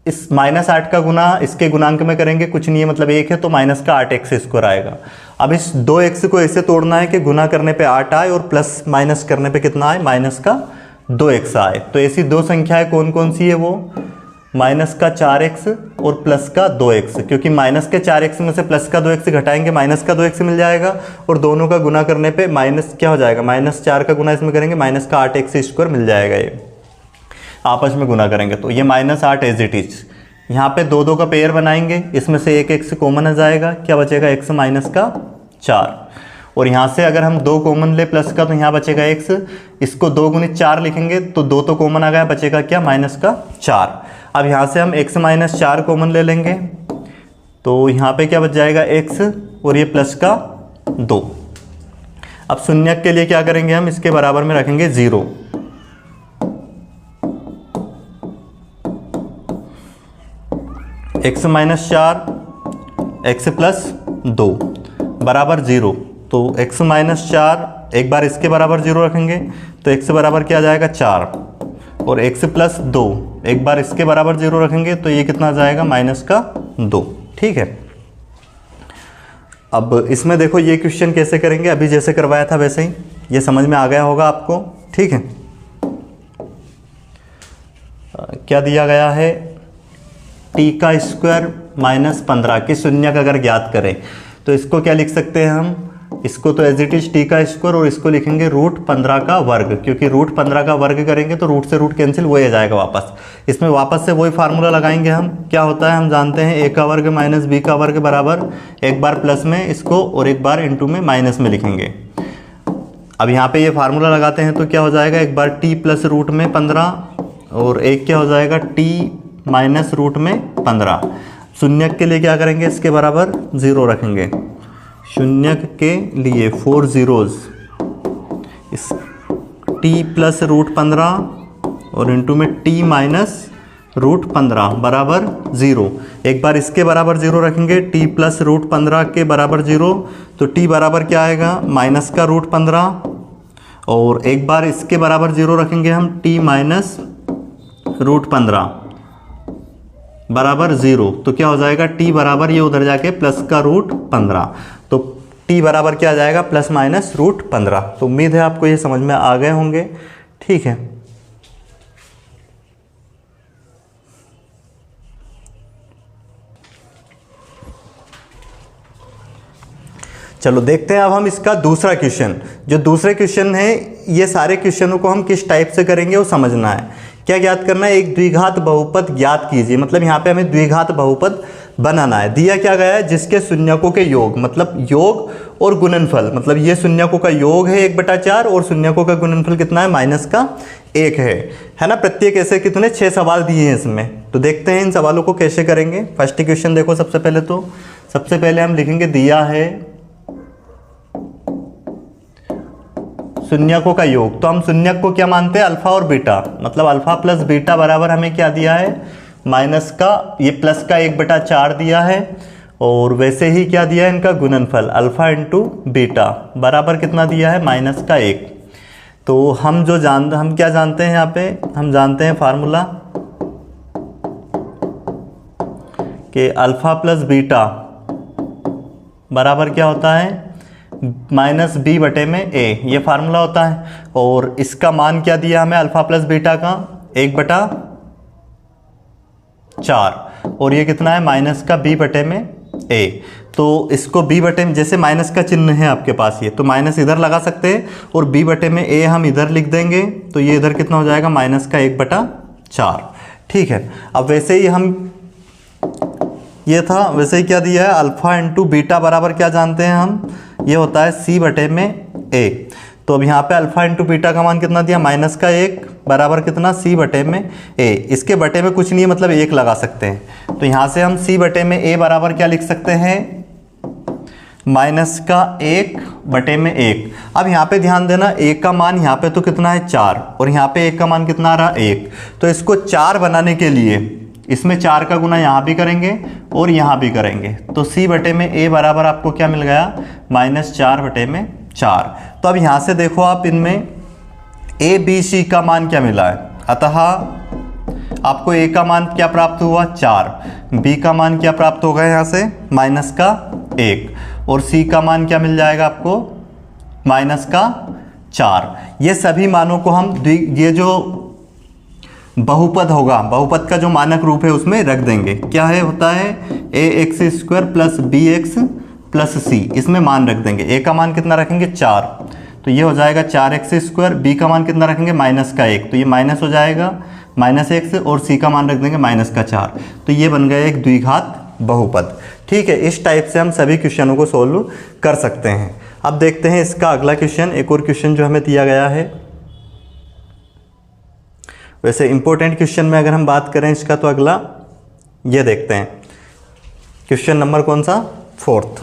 इस माइनस 8 का गुना इसके गुणांक में करेंगे, कुछ नहीं है मतलब 1 है, तो माइनस का 8x स्क्वायर आएगा। अब इस 2x को ऐसे तोड़ना है कि गुना करने पे 8 आए और प्लस माइनस करने पे कितना आए, माइनस का 2x आए। तो ऐसी 2 संख्याएं कौन कौन सी है वो, माइनस का 4x और प्लस का 2x, क्योंकि माइनस के 4x में से प्लस का 2x घटाएंगे माइनस का 2x मिल जाएगा, और दोनों का गुना करने पे माइनस क्या हो जाएगा, माइनस 4 का गुना इसमें करेंगे माइनस का 8x स्क्वायर मिल जाएगा। ये आपस में गुना करेंगे तो ये माइनस 8 एज इट इज। यहाँ पे 2 का पेयर बनाएंगे, इसमें से एक x कॉमन आ जाएगा, क्या बचेगा, x माइनस का 4। और यहाँ से अगर हम 2 कॉमन ले प्लस का, तो यहाँ बचेगा x, इसको 2 गुणित 4 लिखेंगे तो 2 तो कॉमन आ गया, बचेगा क्या, माइनस का 4। अब यहाँ से हम x माइनस 4 कॉमन ले लेंगे, तो यहाँ पे क्या बच जाएगा, x और ये प्लस का 2। अब शून्यक के लिए क्या करेंगे, हम इसके बराबर में रखेंगे 0। x माइनस 4 x प्लस 2 बराबर 0। तो x माइनस 4 एक बार इसके बराबर 0 रखेंगे, तो x बराबर क्या आ जाएगा, 4, और x प्लस 2 एक बार इसके बराबर 0 रखेंगे, तो ये कितना आ जाएगा, माइनस का 2। ठीक है। अब इसमें देखो ये क्वेश्चन कैसे करेंगे, अभी जैसे करवाया था वैसे ही, ये समझ में आ गया होगा आपको। ठीक है, क्या दिया गया है, t का स्क्वायर माइनस 15 के शून्यक अगर ज्ञात करें, तो इसको क्या लिख सकते हैं हम, इसको तो एज इट इज टी का स्क्वायर, और इसको लिखेंगे √15 का वर्ग, क्योंकि √15 का वर्ग करेंगे तो रूट से रूट कैंसिल, वही आ जाएगा वापस। इसमें वापस से वही फार्मूला लगाएंगे हम, क्या होता है हम जानते हैं, a का वर्ग माइनस b का वर्ग बराबर, एक बार प्लस में इसको और एक बार इंटू में माइनस में लिखेंगे। अब यहाँ पे ये फार्मूला लगाते हैं तो क्या हो जाएगा, एक बार t प्लस रूट में 15 और एक क्या हो जाएगा, t माइनस रूट में 15। शून्यक के लिए क्या करेंगे, इसके बराबर 0 रखेंगे। शून्यक के लिए 4 zeros, इस t प्लस √15 और इंटू में टी माइनस √15 बराबर 0। एक बार इसके बराबर 0 रखेंगे, टी प्लस √15 के बराबर 0, तो टी बराबर क्या आएगा माइनस का √15। और एक बार इसके बराबर 0 रखेंगे हम, टी माइनस √15 बराबर 0, तो क्या हो जाएगा टी बराबर ये उधर जाके प्लस का √15, तो टी बराबर क्या आ जाएगा प्लस माइनस √15। तो उम्मीद है आपको ये समझ में आ गए होंगे। ठीक है, चलो देखते हैं अब हम इसका दूसरा क्वेश्चन। जो दूसरे क्वेश्चन है, ये सारे क्वेश्चनों को हम किस टाइप से करेंगे वो समझना है। क्या ज्ञात करना है, एक द्विघात बहुपद ज्ञात कीजिए। मतलब यहाँ पे हमें द्विघात बहुपद बनाना है। दिया क्या गया है, जिसके शून्यकों के योग, मतलब योग और गुणनफल, मतलब ये शून्यकों का योग है 1/4 और शून्यकों का गुणनफल कितना है -1 है ना। प्रत्येक ऐसे कितने 6 सवाल दिए हैं इसमें। तो देखते हैं इन सवालों को कैसे करेंगे। फर्स्ट क्वेश्चन देखो, सबसे पहले हम लिखेंगे दिया है शून्यकों का योग। तो हम शून्यक को क्या मानते हैं, अल्फा और बीटा, मतलब अल्फा प्लस बीटा बराबर हमें क्या दिया है माइनस का, ये प्लस का 1/4 दिया है। और वैसे ही क्या दिया है इनका गुणनफल, अल्फा इंटू बीटा बराबर कितना दिया है -1। तो हम क्या जानते हैं यहाँ पे, हम जानते हैं फार्मूला कि अल्फा प्लस बीटा बराबर क्या होता है -b/a, ये फार्मूला होता है। और इसका मान क्या दिया हमें अल्फा प्लस बीटा का 1/4, और ये कितना है माइनस का b/a। तो इसको b/, जैसे माइनस का चिन्ह है आपके पास ये, तो माइनस इधर लगा सकते हैं और b/a हम इधर लिख देंगे, तो ये इधर कितना हो जाएगा -1/4। ठीक है, अब वैसे ही हम ये था, वैसे ही क्या दिया है अल्फा इंटू बीटा बराबर क्या जानते हैं हम, ये होता है c/a। तो अब यहाँ पे अल्फा इंटू बीटा का मान कितना दिया -1 बराबर कितना c/a। इसके बटे में कुछ नहीं है, मतलब 1 लगा सकते हैं। तो यहाँ से हम c/a बराबर क्या लिख सकते हैं -1/1। अब यहाँ पे ध्यान देना, 1 का मान यहाँ पे तो कितना है 4, और यहाँ पे 1 का मान कितना आ रहा 1। तो इसको 4 बनाने के लिए इसमें 4 का गुना यहाँ भी करेंगे और यहाँ भी करेंगे। तो c/a बराबर आपको क्या मिल गया -4/4। तो अब यहाँ से देखो आप, इनमें a b c का मान क्या मिला है, अतः आपको a का मान क्या प्राप्त हुआ 4, b का मान क्या प्राप्त होगा यहाँ से -1, और c का मान क्या मिल जाएगा आपको -4। ये सभी मानों को हम ये जो बहुपद होगा, बहुपद का जो मानक रूप है उसमें रख देंगे। क्या है होता है ax² + bx + c, इसमें मान रख देंगे। a का मान कितना रखेंगे 4, तो ये हो जाएगा 4x²। b का मान कितना रखेंगे -1, तो ये माइनस हो जाएगा -x, और c का मान रख देंगे -4। तो ये बन गया एक द्विघात बहुपद। ठीक है, इस टाइप से हम सभी क्वेश्चनों को सोल्व कर सकते हैं। अब देखते हैं इसका अगला क्वेश्चन, एक और क्वेश्चन जो हमें दिया गया है। वैसे इंपॉर्टेंट क्वेश्चन में अगर हम बात करें इसका, तो अगला ये देखते हैं क्वेश्चन नंबर कौन सा 4th।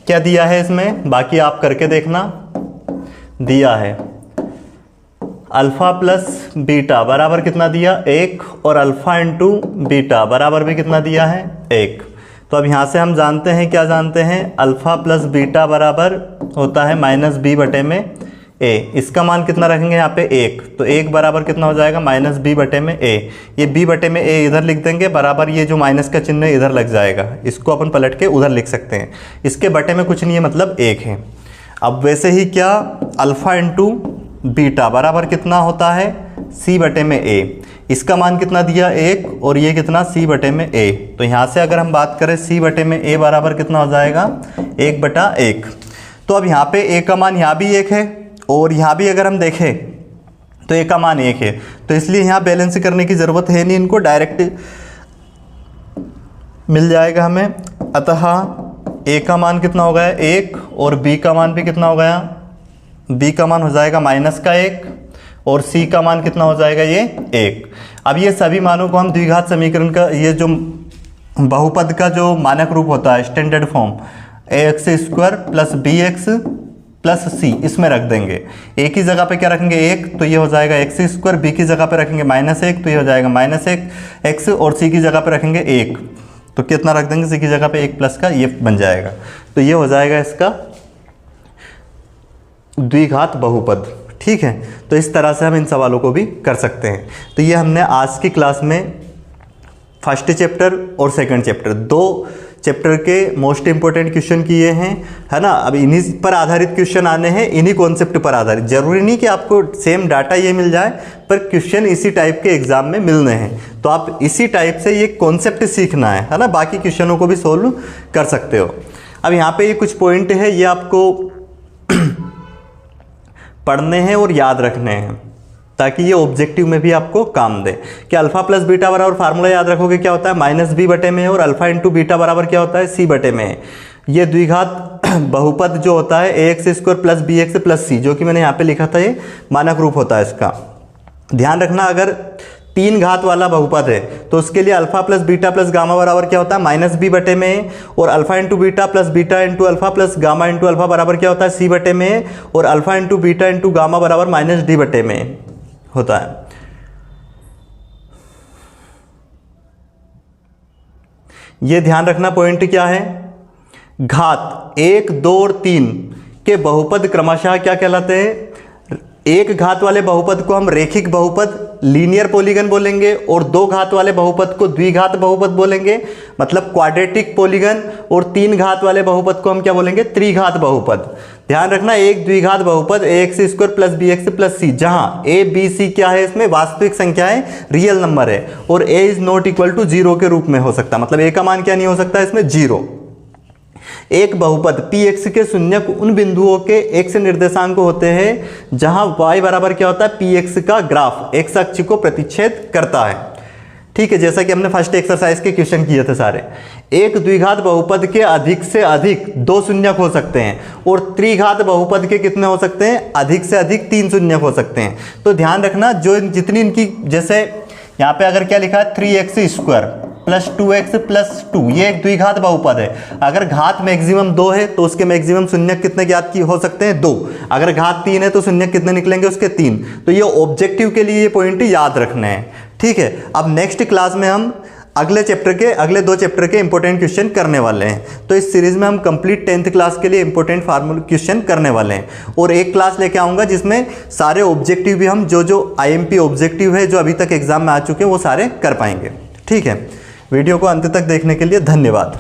क्या दिया है इसमें, बाकी आप करके देखना। दिया है अल्फा प्लस बीटा बराबर कितना दिया 1, और अल्फा इंटू बीटा बराबर भी कितना दिया है 1। तो अब यहाँ से हम जानते हैं, क्या जानते हैं, अल्फा प्लस बीटा बराबर होता है -b/a। इसका मान कितना रखेंगे यहाँ पे 1, तो 1 बराबर कितना हो जाएगा -b/a। ये b/a इधर लिख देंगे, बराबर ये जो माइनस का चिन्ह है इधर लग जाएगा, इसको अपन पलट के उधर लिख सकते हैं। इसके बटे में कुछ नहीं है, मतलब 1 है। अब वैसे ही क्या, अल्फा इंटू बीटा बराबर कितना होता है c/a। इसका मान कितना दिया 1, और ये कितना c/a। तो यहाँ से अगर हम बात करें c/a बराबर कितना हो जाएगा 1/1। तो अब यहाँ पे a का मान यहाँ भी 1 है, और यहाँ भी अगर हम देखें तो a का मान 1 है, तो इसलिए यहाँ बैलेंस करने की ज़रूरत है नहीं, इनको डायरेक्ट मिल जाएगा हमें। अतः a का मान कितना हो गया 1, और b का मान भी कितना हो गया, b का मान हो जाएगा -1, और c का मान कितना हो जाएगा ये 1। अब ये सभी मानों को हम द्विघात समीकरण का, ये जो बहुपद का जो मानक रूप होता है standard form ax² + bx plus c इसमें रख देंगे। ए की जगह पे क्या रखेंगे 1, तो ये हो जाएगा एक्स स्क्वायर। बी की जगह पे रखेंगे -1, तो ये हो जाएगा -1 एक्स, और सी की जगह पे रखेंगे 1, तो कितना रख देंगे सी की जगह पे 1 प्लस का, ये बन जाएगा। तो ये हो जाएगा इसका द्विघात बहुपद। ठीक है, तो इस तरह से हम इन सवालों को भी कर सकते हैं। तो ये हमने आज की क्लास में फर्स्ट चैप्टर और सेकंड चैप्टर, 2 चैप्टर के मोस्ट इंपॉर्टेंट क्वेश्चन किए हैं, है ना। अब इन्हीं पर आधारित क्वेश्चन आने हैं, इन्हीं कॉन्सेप्ट पर आधारित। जरूरी नहीं कि आपको सेम डाटा ये मिल जाए, पर क्वेश्चन इसी टाइप के एग्जाम में मिलने हैं, तो आप इसी टाइप से ये कॉन्सेप्ट सीखना है ना। बाकी क्वेश्चनों को भी सोल्व कर सकते हो। अब यहाँ पे ये कुछ पॉइंट है, ये आपको पढ़ने हैं और याद रखने हैं, ताकि ये ऑब्जेक्टिव में भी आपको काम दे। कि अल्फा प्लस बीटा बराबर, फार्मूला याद रखोगे क्या होता है, -b बटे में, और अल्फा इंटू बीटा बराबर क्या होता है, c बटे में। ये द्विघात बहुपद जो होता है ax square plus bx plus c, जो कि मैंने यहाँ पे लिखा था, ये मानक रूप होता है इसका। ध्यान रखना, अगर 3 घात वाला बहुपद है तो उसके लिए alpha plus beta plus gamma बराबर क्या होता है, -b बटे में, और alpha into beta plus beta into alpha plus gamma into alpha बराबर क्या होता है, c बटे में, और alpha into beta into gamma बराबर -d बटे में होता है। ये ध्यान रखना पॉइंट क्या है, घात 1, 2 और 3 के बहुपद क्रमशः क्या कहलाते हैं। एक घात वाले बहुपद को हम रेखिक बहुपद लीनियर पॉलीगन बोलेंगे, और 2 घात वाले बहुपद को द्विघात बहुपद बोलेंगे, मतलब क्वाड्रेटिक पॉलीगन, और 3 घात वाले बहुपद को हम क्या बोलेंगे, त्रिघात बहुपद। ध्यान रखना, एक द्विघात बहुपद ax square plus bx plus c, जहां a b c क्या है, इसमें वास्तविक संख्या है, रियल नंबर है, और a is not equal to 0 के रूप में हो सकता, मतलब a का मान क्या नहीं हो सकता इसमें, 0। एक बहुपद px के शून्यक उन बिंदुओं के x निर्देशांक होते हैं जहां y बराबर क्या होता है, px का ग्राफ x अक्ष को प्रतिच्छेद करता है। ठीक है, जैसा कि हमने फर्स्ट एक्सरसाइज के क्वेश्चन किए थे सारे। एक द्विघात बहुपद के अधिक से अधिक 2 शून्यक हो सकते हैं, और त्रिघात बहुपद के कितने हो सकते हैं, अधिक से अधिक 3 शून्यक हो सकते हैं। तो ध्यान रखना, जो जितनी इनकी, जैसे यहाँ पे अगर क्या लिखा है 3x square plus 2x plus 2, ये एक द्विघात बहुपद है। अगर घात मैक्सिमम 2 है तो उसके मैक्सिमम शून्यक कितने ज्ञात की हो सकते हैं, 2। अगर घात 3 है तो शून्यक कितने निकलेंगे उसके, 3। तो ये ऑब्जेक्टिव के लिए ये पॉइंट याद रखने हैं। ठीक है, अब नेक्स्ट क्लास में हम अगले 2 चैप्टर के इंपॉर्टेंट क्वेश्चन करने वाले हैं। तो इस सीरीज में हम कंप्लीट 10th क्लास के लिए इंपॉर्टेंट फार्मूला क्वेश्चन करने वाले हैं, और एक क्लास लेके आऊँगा जिसमें सारे ऑब्जेक्टिव भी हम जो IMP ऑब्जेक्टिव है जो अभी तक एग्जाम में आ चुके हैं वो सारे कर पाएंगे। ठीक है, वीडियो को अंत तक देखने के लिए धन्यवाद।